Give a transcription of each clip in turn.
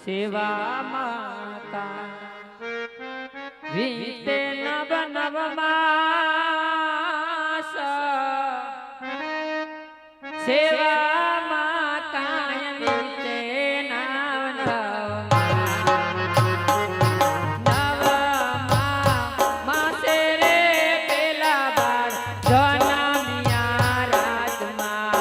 સેવા માતા વીતે નવ નવ માસ સેવા માતા વીતે નવ નવ માસે રે પેલા બાર જન્મ્યા રાજમાં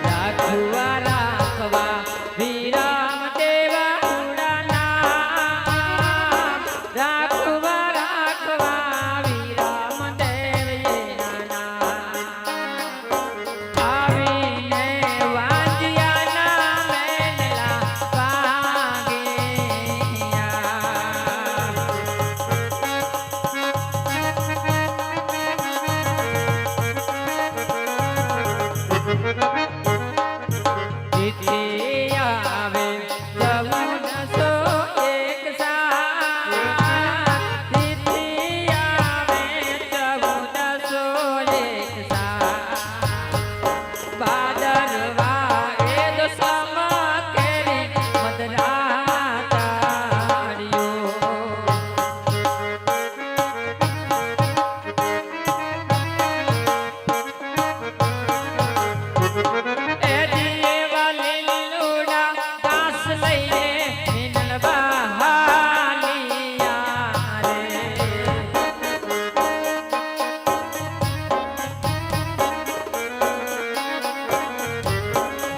રાખવા રાખવા વિરામ દેવા ઉડાના રાખવા રાખવા વિરામ દેવના આવીને વાંજિયાના મેલા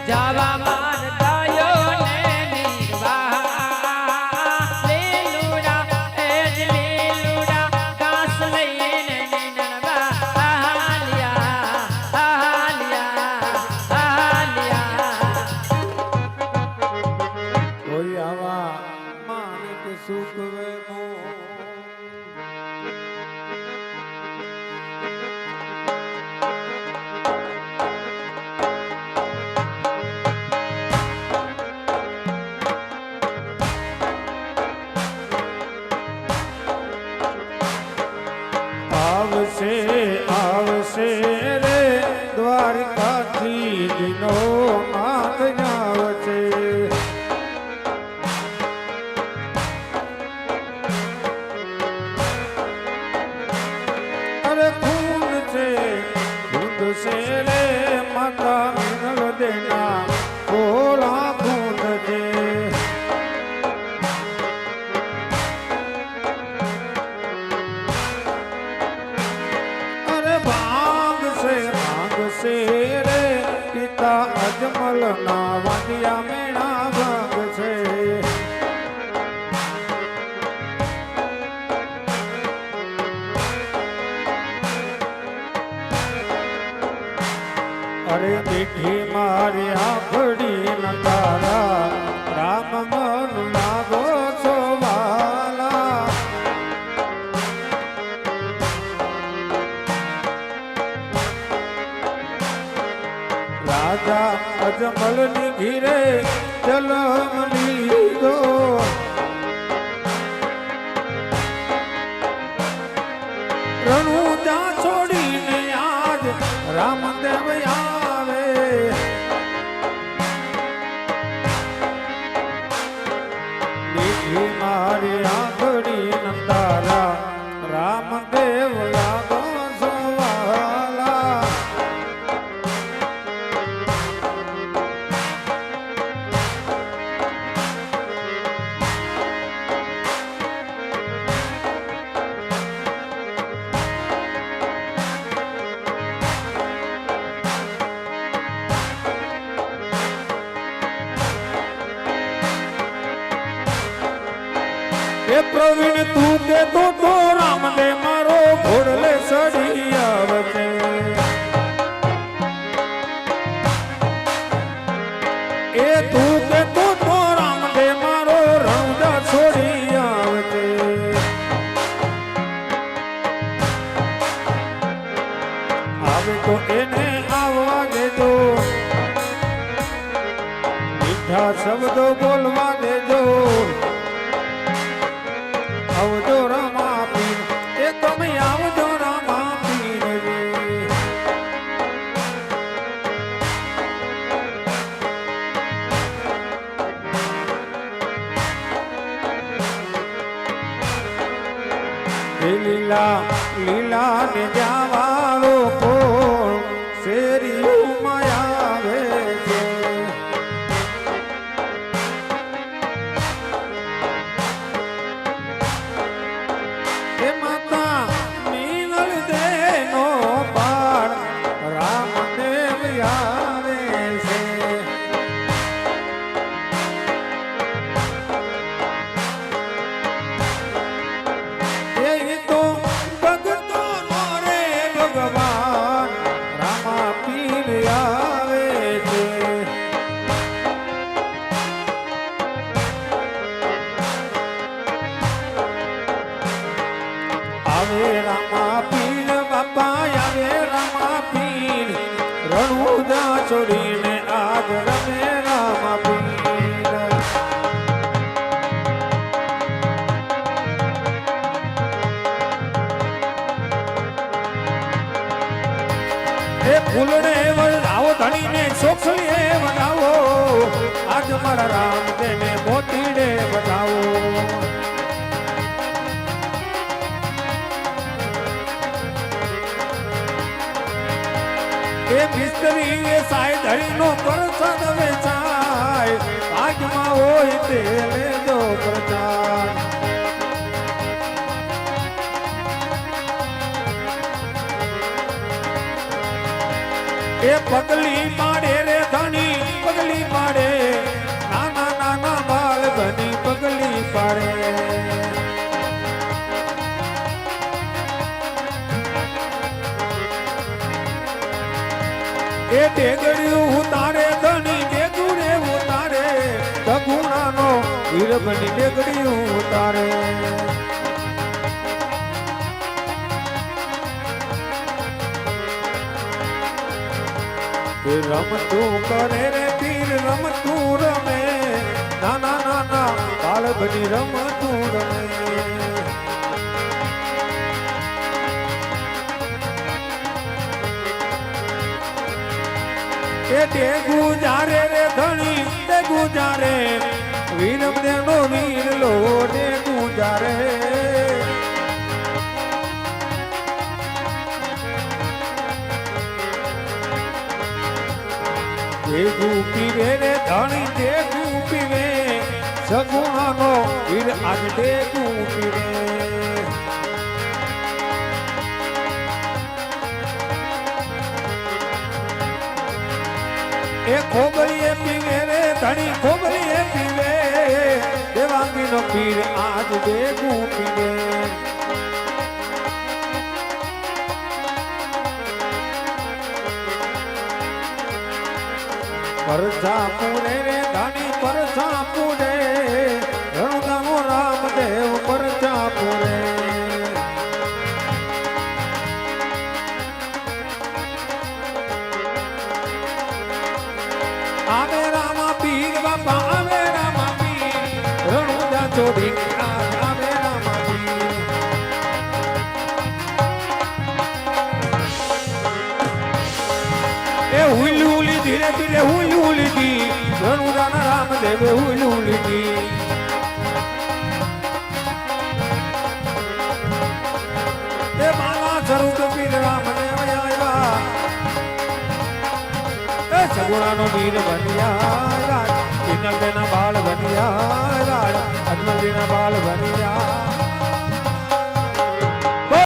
જાવા માર દયો ને નિર્વાહ લીલુડા એ જ લીલુડા ઘાસ લઈને નીનવા આલિયા આલિયા આલિયા કોઈ આવા માણિક સુખવે મો આવશે આવશે રે દ્વારકાથી દિનો નાથ આવશે અરે ખૂન છે ખૂન છે રે માતા મિનલ દેના ભોળા ખૂન છે ભાંગ છે રે પિતા અજમલ ના વાંડિયા મેણા ભાંગ છે અરે મીઠી મારી આંખડી ન તારા રામ મન લાગો છો વાલા રાજા અજમલ ની ઘીરે જલમ લીધો રણુજા છોડીને આજ રામદેવ આવે મીઠી મારી આંખડી નંદારા રામદેવ લાગો છો વાલા એ પ્રવીણ તું કે તો રામને મારો ઘોડલે સડી આવશે એ તું કે તો રામને મારો રણુજા છોડી આવશે આવે તો એને આવવા દેજો મીઠા શબ્દો બોલવા દેજો આવજો રમા પીર એ તમે એ લીલા લીલા ને જાવાળો ફૂલ શેરીઓમાં આવે છે. એ માતા મીનળ દેનો પાર રામદેવ આવે છે. એ તો ભગતો નો રે ભગવાન રામા પીર આવે છે. આવે રામા પીર બાપા આવે રામા પીર રણુદા છોડીને આજ રમે રામા પીર. એ ફૂલડે વળાવો ધણીને સોખલીએ વધાવો આજ મારા રામ તેને મોતીડે વધાવો. એ મિસ્ત્રી એ સાય ધણીનો પ્રસાદ વેચાય ભાગમાં હોય તે લેજો પ્રચાર. એ પગલી પાડે રે ધણી પગલી પાડે નાના નાના બાળ બની પગલી પાડે. એ ટેગડિયું ઉતારે ધણી ટેગુડે ઉતારે સગુણાનો વીર બની ટેગડિયું ઉતારે. એ રમતું કરે રે પીર રમતું રમે નાના નાના બાળ બની રમતું રમે. એ ટેગુ જારે રે ધણી ટેગુ જારે વીર દેનો વીર લો ટેગુ જારે. ટેગુ પીવે રે ધણી ટેગુ પીવે સગુણાનો વીર આજ ટેગુ પીવે. એ ખોબલીએ પીવે રે ધણી ખોબલીએ પીવે દેવાંગીનો પીર આજ ટેગુ પીવે. પરસાપુરે રે ધણી પરસાપુરે રણુદાનો રામદેવ પરસાપુરે. આવે રામા પીર બાપા આવે રામા પીર રણુદા છોડીને આવે રામા પીર. એ હુલું ધીરે ધીરે હુલું લીધી રણુદાના રામદેવે હુલું લીધી. એ માલા સ્વરૂપ પીર રામદેવ આવ્યા એ સગુણાનો વીર બન્યા કિન્નર તેના બાળ બન્યા.